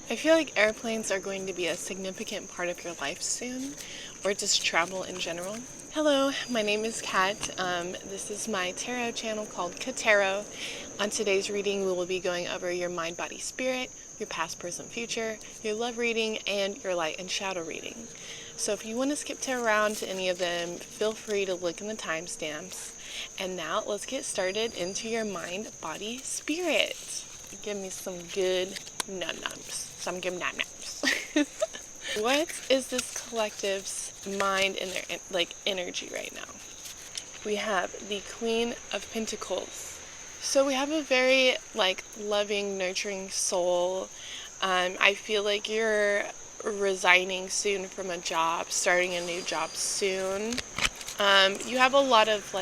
I feel like airplanes are going to be a significant part of your life soon, or just travel in general. Hello, my name is Kat. This is my tarot channel called Katero. On today's reading, we will be going over your mind, body, spirit, your past, present, future, your love reading, and your light and shadow reading. So if you want to skip around to any of them, feel free to look in the timestamps. And now let's get started into your mind, body, spirit. Give me some good num-nums. Some good num-nums. What is this collective's mind and their energy right now? We have the Queen of Pentacles. So we have a very loving, nurturing soul. I feel like you're resigning soon from a job, starting a new job soon. You have a lot of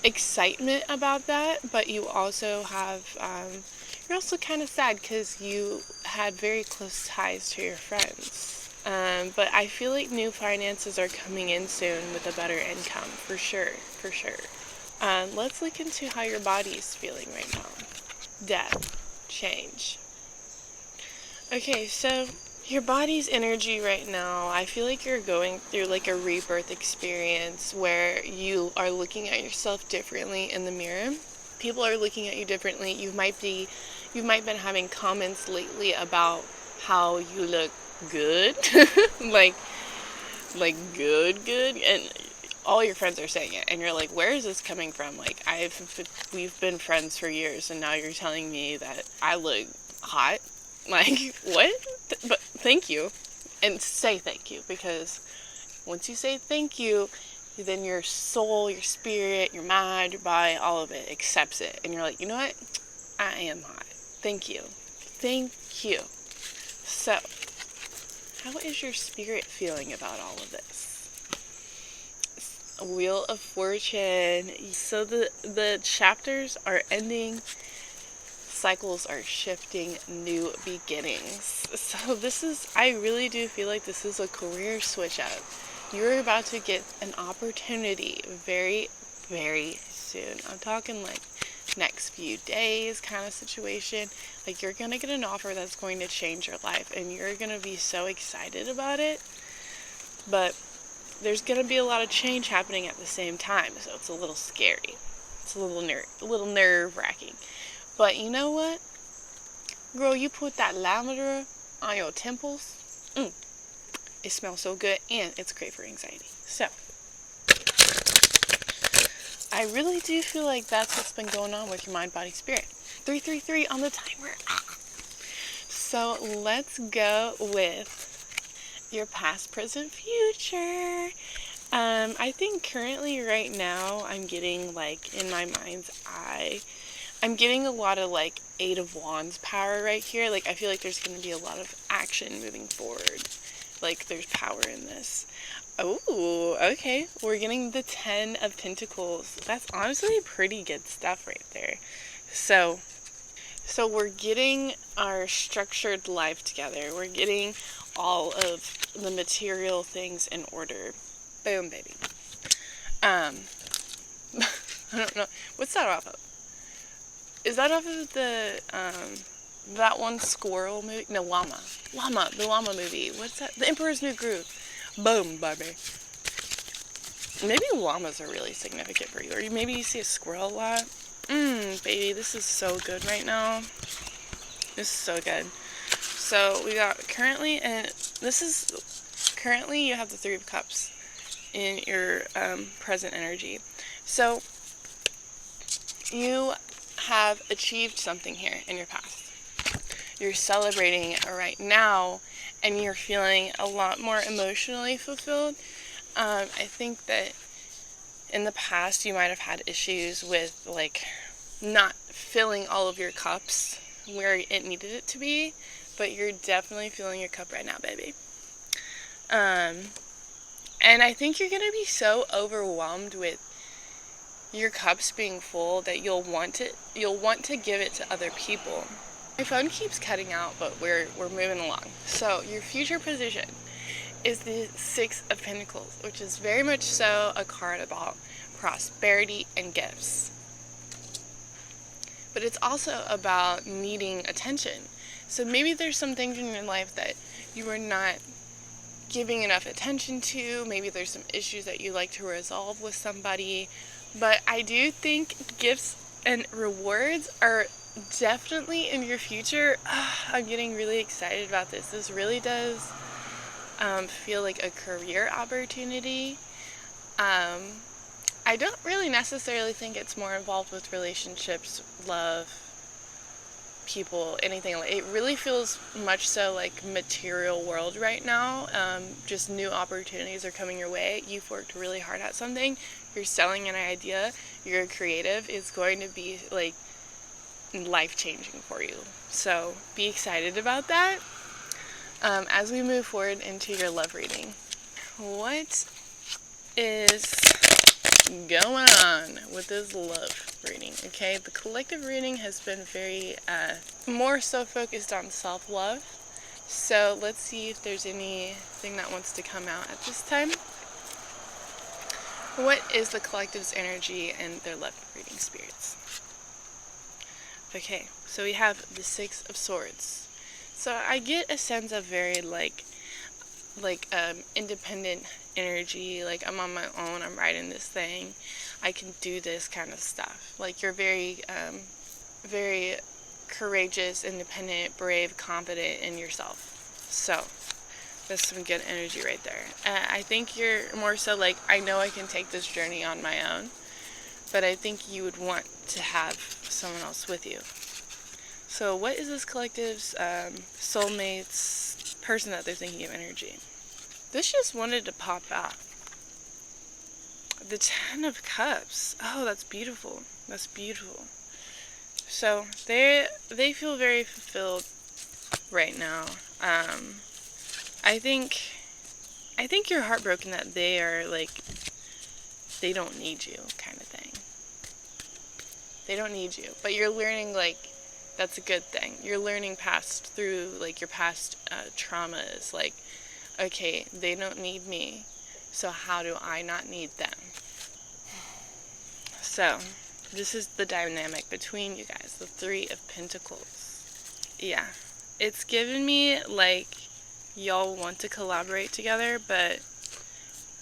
excitement about that, but you also have you're also kind of sad because you had very close ties to your friends. But I feel like new finances are coming in soon with a better income, for sure. Let's look into how your body is feeling right now. Death, change. Okay, so your body's energy right now, I feel like you're going through a rebirth experience where you are looking at yourself differently in the mirror. People are looking at you differently. You might been having comments lately about how you look good. like good, and all your friends are saying it, and you're like, where is this coming from? We've been friends for years, and now you're telling me that I look hot. What? But thank you. And say thank you, because once you say thank you, then your soul, your spirit, your mind, your body, all of it accepts it. And you're like, you know what? I am hot. Thank you. So, how is your spirit feeling about all of this? Wheel of Fortune. So the chapters are ending. Cycles are shifting, new beginnings. So I really do feel like this is a career switch up. You're about to get an opportunity very, very soon. I'm talking next few days kind of situation. You're going to get an offer that's going to change your life, and you're going to be so excited about it. But there's going to be a lot of change happening at the same time, so it's a little scary. It's a little nerve-wracking. But you know what? Girl, you put that lavender on your temples. It smells so good, and it's great for anxiety. So, I really do feel like that's what's been going on with your mind, body, spirit. 333 on the timer. So, let's go with your past, present, future. I think currently right now I'm getting in my mind's eye, I'm getting a lot of Eight of Wands power right here. I feel like there's going to be a lot of action moving forward. There's power in this. Oh, okay. We're getting the 10 of Pentacles. That's honestly pretty good stuff right there. So we're getting our structured life together. We're getting all of the material things in order. Boom, baby. I don't know. What's that off of? Is that off of the, that one squirrel movie? No, llama. The llama movie. What's that? The Emperor's New Groove. Boom, baby. Maybe llamas are really significant for you. Or maybe you see a squirrel a lot. Baby, this is so good right now. This is so good. So, we got currently, you have the Three of Cups in your present energy. So, you have achieved something here in your past. You're celebrating it right now, and you're feeling a lot more emotionally fulfilled. I think that in the past you might have had issues with not filling all of your cups where it needed it to be, but you're definitely filling your cup right now, baby. And I think you're gonna be so overwhelmed with your cups being full that you'll want to give it to other people. My phone keeps cutting out, but we're moving along. So your future position is the Six of Pentacles, which is very much so a card about prosperity and gifts. But it's also about needing attention. So maybe there's some things in your life that you are not giving enough attention to. Maybe there's some issues that you like to resolve with somebody. But I do think gifts and rewards are definitely in your future. I'm getting really excited about this. This really does feel like a career opportunity. I don't really necessarily think it's more involved with relationships, love, people, anything. Like, it really feels much so like material world right now. Just new opportunities are coming your way. You've worked really hard at something. You're selling an idea. You're a creative. It's going to be like life-changing for you. So be excited about that. As we move forward into your love reading, what is going on with this love reading? Okay, the collective reading has been very more so focused on self-love, so let's see if there's anything that wants to come out at this time. What is the collective's energy and their love reading spirits? Okay, so we have the Six of Swords. So I get a sense of very independent energy, like I'm on my own, I'm writing this thing, I can do this kind of stuff. Like you're very courageous, independent, brave, confident in yourself. So that's some good energy right there. I think you're more so like, I know I can take this journey on my own, but I think you would want to have someone else with you. So what is this collective's soulmate's person that they're thinking of energy? This just wanted to pop out. The Ten of Cups. Oh, that's beautiful. That's beautiful. So they feel very fulfilled right now. I think you're heartbroken that they are like, they don't need you kind of thing. They don't need you, but you're learning like that's a good thing. You're learning through like your past traumas, like, okay, they don't need me, so how do I not need them? So, this is the dynamic between you guys, the Three of Pentacles. Yeah, it's given me like y'all want to collaborate together, but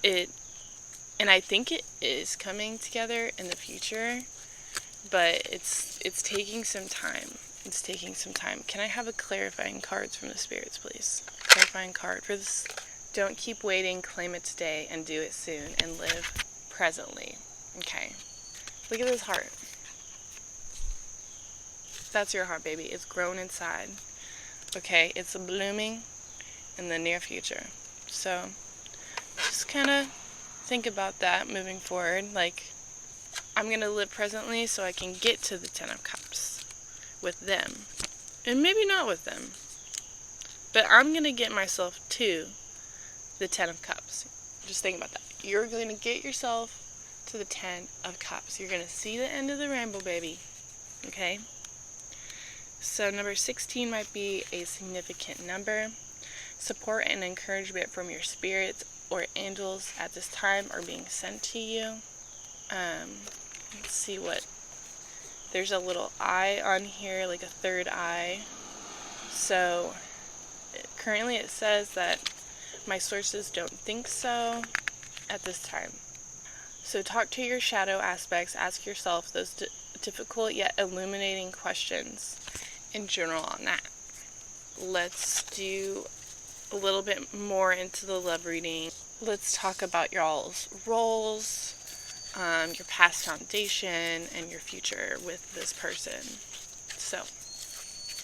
and I think it is coming together in the future, but it's taking some time. It's taking some time. Can I have a clarifying cards from the spirits, please? Clarifying card for this. Don't keep waiting, claim it today, and do it soon, and live presently. Okay. Look at this heart. That's your heart, baby. It's grown inside. Okay, it's blooming in the near future. So, just kind of think about that moving forward. Like, I'm going to live presently so I can get to the Ten of Cups with them. And maybe not with them. But I'm going to get myself to the Ten of Cups. Just think about that. You're going to get yourself to the Ten of Cups. You're going to see the end of the rainbow, baby. Okay? So number 16 might be a significant number. Support and encouragement from your spirits or angels at this time are being sent to you. Let's see what... There's a little eye on here, like a third eye. So currently it says that my sources don't think so at this time. So talk to your shadow aspects. Ask yourself those difficult yet illuminating questions in general on that. Let's do a little bit more into the love reading. Let's talk about y'all's roles, your past foundation, and your future with this person. So,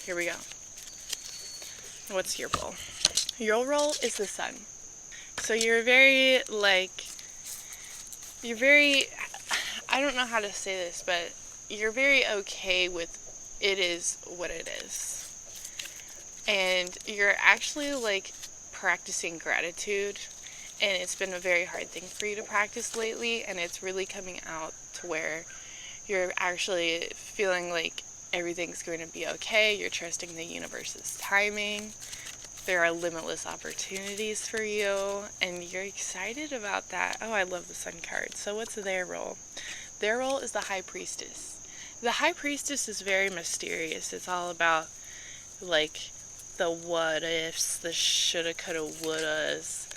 here we go. What's your role? Your role is the Sun. So you're very, I don't know how to say this, but you're very okay with it is what it is. And you're actually, practicing gratitude. And it's been a very hard thing for you to practice lately, and it's really coming out to where you're actually feeling like everything's going to be okay. You're trusting the universe's timing. There are limitless opportunities for you, and you're excited about that. Oh, I love the Sun card. So what's their role? Their role is the High Priestess. The High Priestess is very mysterious. It's all about like the what ifs, the shoulda, coulda, wouldas.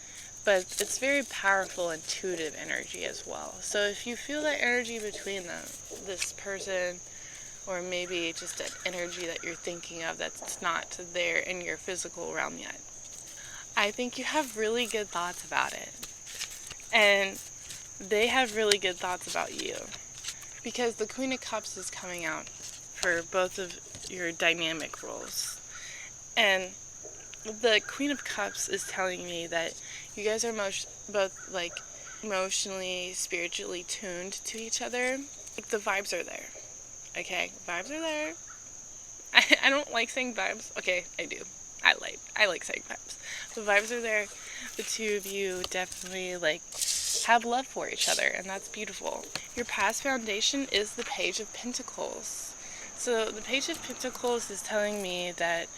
But it's very powerful, intuitive energy as well. So if you feel that energy between them, this person, or maybe just an energy that you're thinking of that's not there in your physical realm yet, I think you have really good thoughts about it. And they have really good thoughts about you. Because the Queen of Cups is coming out for both of your dynamic roles. And the Queen of Cups is telling me that you guys are both like emotionally, spiritually tuned to each other. Like the vibes are there. Okay, vibes are there. I don't like saying vibes. Okay, I do. I like saying vibes. The vibes are there. The two of you definitely like have love for each other, and that's beautiful. Your past foundation is the Page of Pentacles. So the Page of Pentacles is telling me that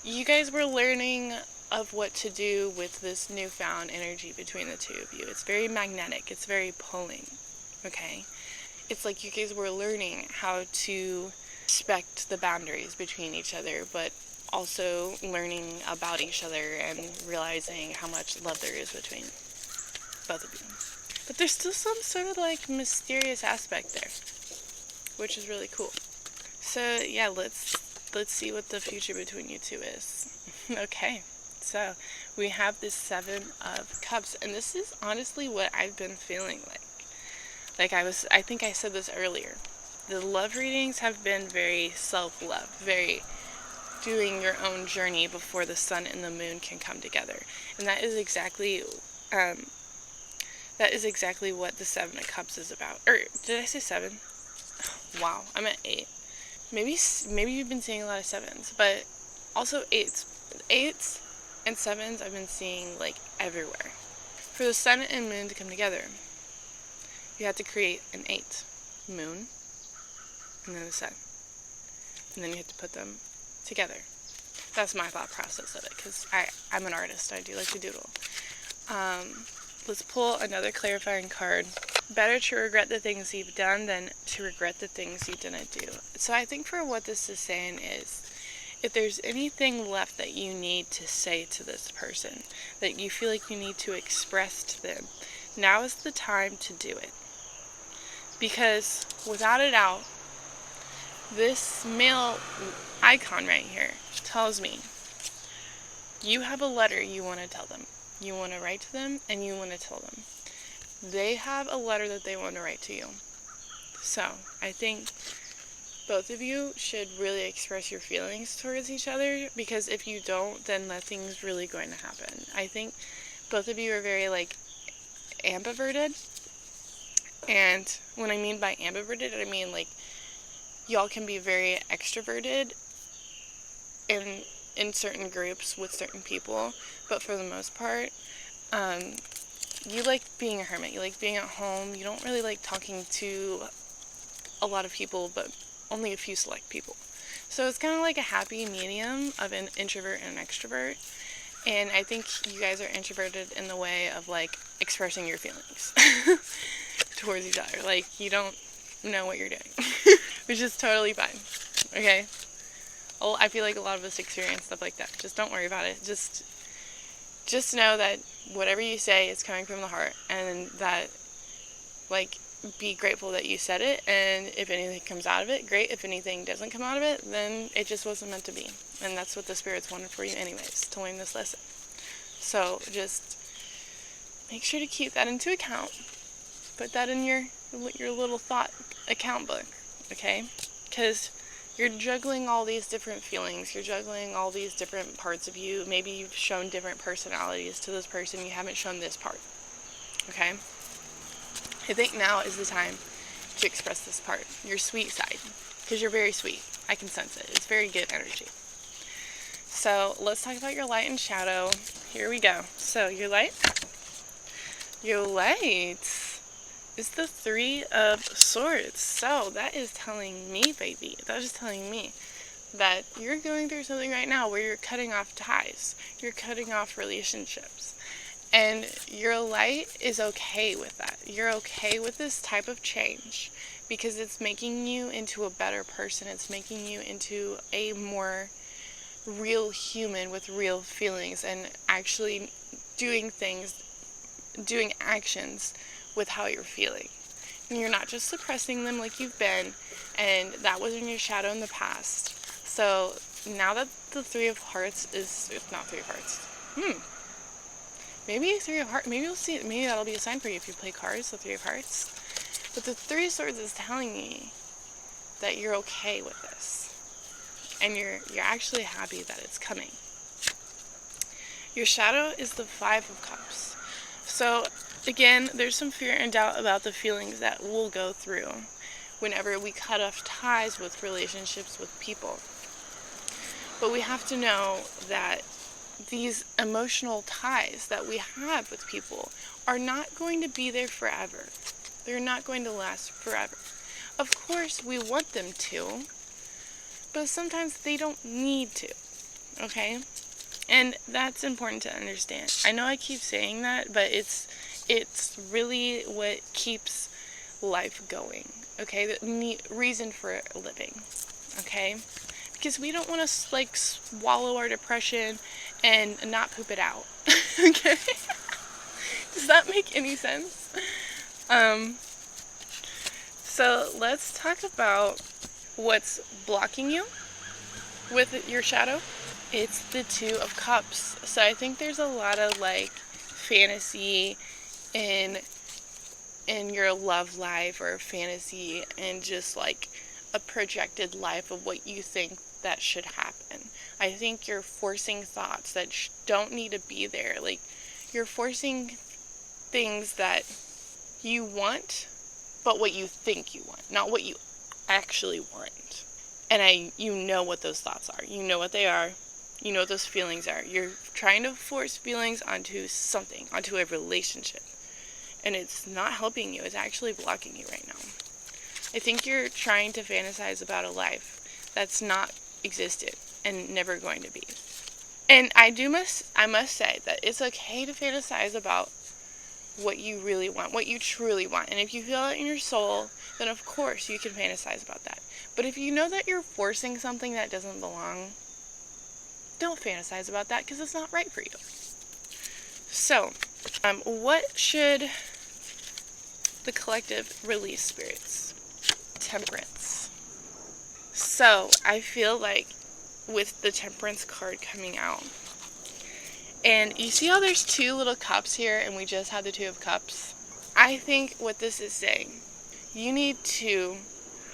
you guys were learning of what to do with this newfound energy between the two of you. It's very magnetic. It's very pulling. Okay? It's like you guys were learning how to respect the boundaries between each other, but also learning about each other and realizing how much love there is between both of you. But there's still some sort of like mysterious aspect there, which is really cool. So yeah, let's see what the future between you two is. Okay, so we have this Seven of Cups, and this is honestly what I've been feeling like. I think I said this earlier. The love readings have been very self-love, very doing your own journey before the sun and the moon can come together. And that is exactly what the Seven of Cups is about. Or did I say 7? Wow, I'm at 8. Maybe you've been seeing a lot of 7s, but also 8s. 8s and 7s I've been seeing like everywhere. For the sun and moon to come together, you have to create an 8. Moon, and then the sun. And then you have to put them together. That's my thought process of it, because I'm an artist. I do like to doodle. Let's pull another clarifying card. Better to regret the things you've done than to regret the things you didn't do. So I think for what this is saying is, if there's anything left that you need to say to this person, that you feel like you need to express to them, now is the time to do it. Because without a doubt, this male icon right here tells me you have a letter you want to tell them. You want to write to them and you want to tell them. They have a letter that they want to write to you. So I think both of you should really express your feelings towards each other, because if you don't, then nothing's really going to happen. I think both of you are very like ambiverted. And when I mean by ambiverted, I mean like y'all can be very extroverted in certain groups with certain people, but for the most part, you like being a hermit. You like being at home. You don't really like talking to a lot of people, but only a few select people. So it's kind of like a happy medium of an introvert and an extrovert. And I think you guys are introverted in the way of like expressing your feelings towards each other. Like you don't know what you're doing, which is totally fine. Okay? Well, I feel like a lot of us experience stuff like that. Just don't worry about it. Just know that whatever you say is coming from the heart, and that like be grateful that you said it, and if anything comes out of it, great. If anything doesn't come out of it, then it just wasn't meant to be. And that's what the spirits wanted for you anyways, to learn this lesson. So just make sure to keep that into account. Put that in your little thought account book, okay? Because you're juggling all these different feelings. You're juggling all these different parts of you. Maybe you've shown different personalities to this person. You haven't shown this part, okay? I think now is the time to express this part, your sweet side, because you're very sweet. I can sense it. It's very good energy. So let's talk about your light and shadow. Here we go. So your light is the 3 of Swords. So that is telling me, baby, that is telling me that you're going through something right now where you're cutting off ties. You're cutting off relationships. And your light is okay with that. You're okay with this type of change because it's making you into a better person. It's making you into a more real human with real feelings and actually doing actions with how you're feeling. And you're not just suppressing them like you've been, and that was in your shadow in the past. So now that the Three of Hearts is, it's not Three of Hearts. Maybe Three of Hearts, maybe you'll see it, maybe that'll be a sign for you if you play cards, the Three of Hearts. But the Three of Swords is telling me that you're okay with this. And you're actually happy that it's coming. Your shadow is the Five of Cups. So again, there's some fear and doubt about the feelings that we'll go through whenever we cut off ties with relationships with people. But we have to know that these emotional ties that we have with people are not going to be there forever. They're not going to last forever. Of course, we want them to, but sometimes they don't need to, okay? And that's important to understand. I know I keep saying that, but it's really what keeps life going, okay? The reason for living, okay? Because we don't want to, like, swallow our depression and not poop it out, okay? Does that make any sense? So let's talk about what's blocking you with your shadow. It's the Two of Cups. So I think there's a lot of like fantasy in your love life, or fantasy and just like a projected life of what you think that should happen. I think you're forcing thoughts that don't need to be there. Like, you're forcing things that you want, but what you think you want, not what you actually want. And you know what those thoughts are. You know what they are. You know what those feelings are. You're trying to force feelings onto something, onto a relationship. And it's not helping you. It's actually blocking you right now. I think you're trying to fantasize about a life that's not existed and never going to be. And I must say that it's okay to fantasize about what you really want, what you truly want. And if you feel it in your soul, then of course you can fantasize about that. But if you know that you're forcing something that doesn't belong, don't fantasize about that, because it's not right for you. So, what should the collective release, spirits? Temperance. So, I feel like with the Temperance card coming out, and you see how there's two little cups here, and we just had the Two of Cups? I think what this is saying, you need to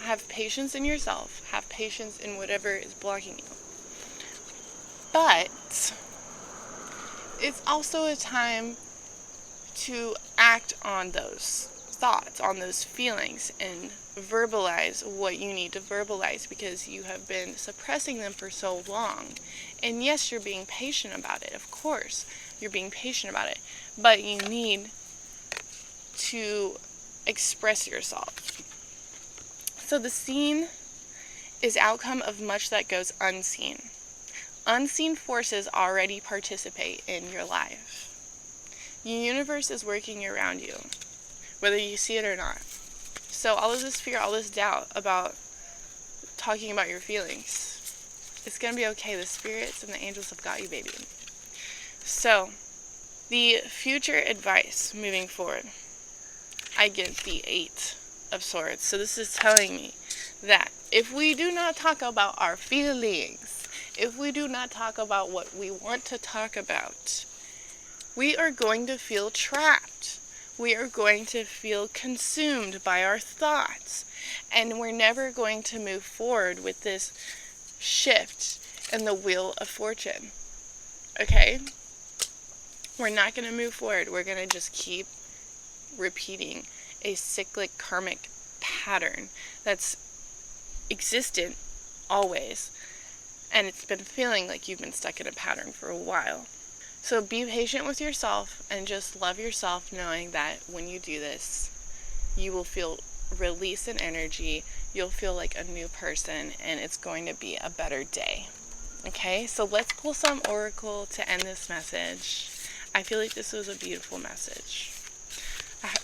have patience in yourself, have patience in whatever is blocking you. But it's also a time to act on those thoughts, on those feelings, and verbalize what you need to verbalize, because you have been suppressing them for so long. And yes, you're being patient about it. Of course, you're being patient about it. But you need to express yourself. So the seen is outcome of much that goes unseen. Unseen forces already participate in your life. The universe is working around you, whether you see it or not. So all of this fear, all this doubt about talking about your feelings, it's going to be okay. The spirits and the angels have got you, baby. So, the future advice moving forward, I get the Eight of Swords. So this is telling me that if we do not talk about our feelings, if we do not talk about what we want to talk about, we are going to feel trapped. We are going to feel consumed by our thoughts. And we're never going to move forward with this shift in the wheel of fortune. Okay? We're not going to move forward. We're going to just keep repeating a cyclic karmic pattern that's existent always. And it's been feeling like you've been stuck in a pattern for a while. So be patient with yourself and just love yourself, knowing that when you do this, you will feel release in energy. You'll feel like a new person, and it's going to be a better day. Okay, so let's pull some oracle to end this message. I feel like this was a beautiful message.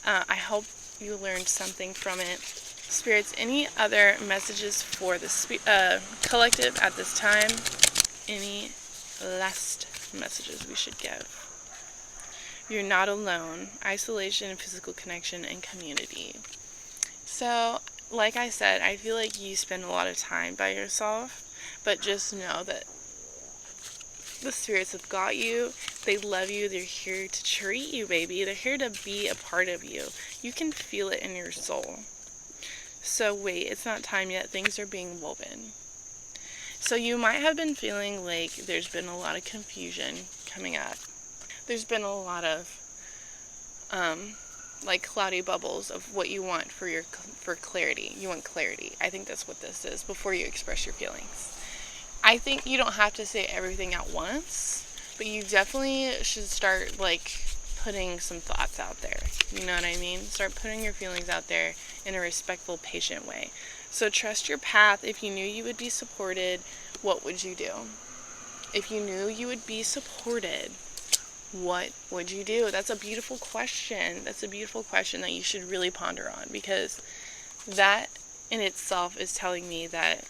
I hope you learned something from it. Spirits, any other messages for the collective at this time? any last messages we should give? You're not alone. Isolation, physical connection, and community. So, like I said, I feel like you spend a lot of time by yourself, but just know that the spirits have got you. They love you. They're here to treat you, baby. They're here to be a part of you. You can feel it in your soul. So wait, it's not time yet. Things are being woven. So you might have been feeling like there's been a lot of confusion coming up. There's been a lot of like cloudy bubbles of what you want for clarity. You want clarity. I think that's what this is before you express your feelings. I think you don't have to say everything at once, but you definitely should start like putting some thoughts out there. You know what I mean? Start putting your feelings out there in a respectful, patient way. So trust your path. If you knew you would be supported, what would you do? If you knew you would be supported, what would you do? That's a beautiful question. That's a beautiful question that you should really ponder on, because that in itself is telling me that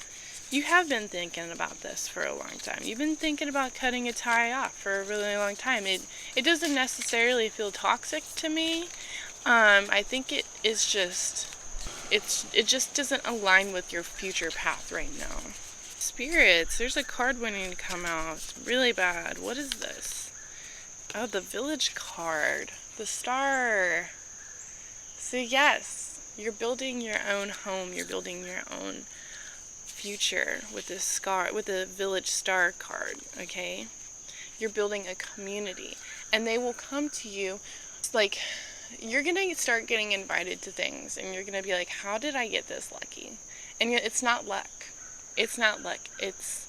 you have been thinking about this for a long time. You've been thinking about cutting a tie off for a really long time. It doesn't necessarily feel toxic to me. I think it just doesn't align with your future path right now. Spirits, there's a card waiting to come out. It's really bad. What is this? Oh, the Village card. The Star. So yes, you're building your own home. You're building your own future with the Village Star card, okay? You're building a community, and they will come to you. Like, you're gonna start getting invited to things, and you're gonna be like, how did I get this lucky? And yet it's not luck. It's not luck. It's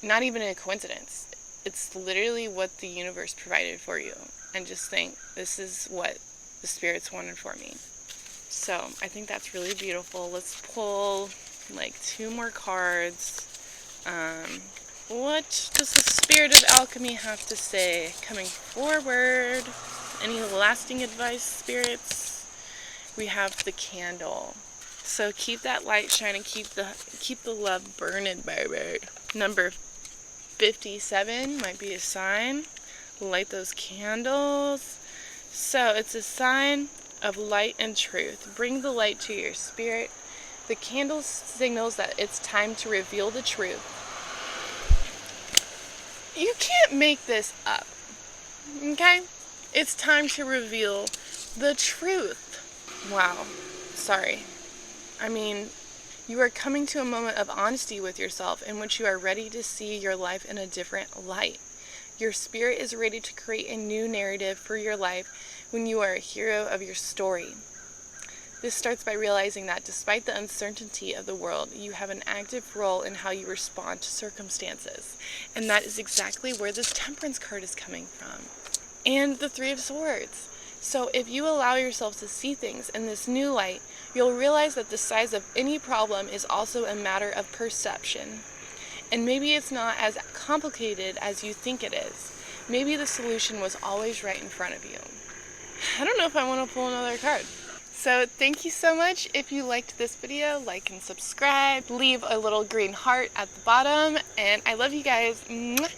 not even a coincidence. It's literally what the universe provided for you. And just think, this is what the spirits wanted for me. So I think that's really beautiful. Let's pull like 2 more cards. What does the Spirit of Alchemy have to say coming forward? Any lasting advice, spirits? We have the Candle. So keep that light shining, keep the love burning, baby. Number 57 might be a sign. Light those candles. So it's a sign of light and truth. Bring the light to your spirit. The candle signals that it's time to reveal the truth. You can't make this up, okay? It's time to reveal the truth. Wow, sorry. I mean, you are coming to a moment of honesty with yourself in which you are ready to see your life in a different light. Your spirit is ready to create a new narrative for your life when you are a hero of your story. This starts by realizing that despite the uncertainty of the world, you have an active role in how you respond to circumstances. And that is exactly where this Temperance card is coming from. And the 3 of Swords. So if you allow yourself to see things in this new light, you'll realize that the size of any problem is also a matter of perception. And maybe it's not as complicated as you think it is. Maybe the solution was always right in front of you. I don't know if I want to pull another card. So thank you so much. If you liked this video, like and subscribe. Leave a little green heart at the bottom. And I love you guys. Mwah.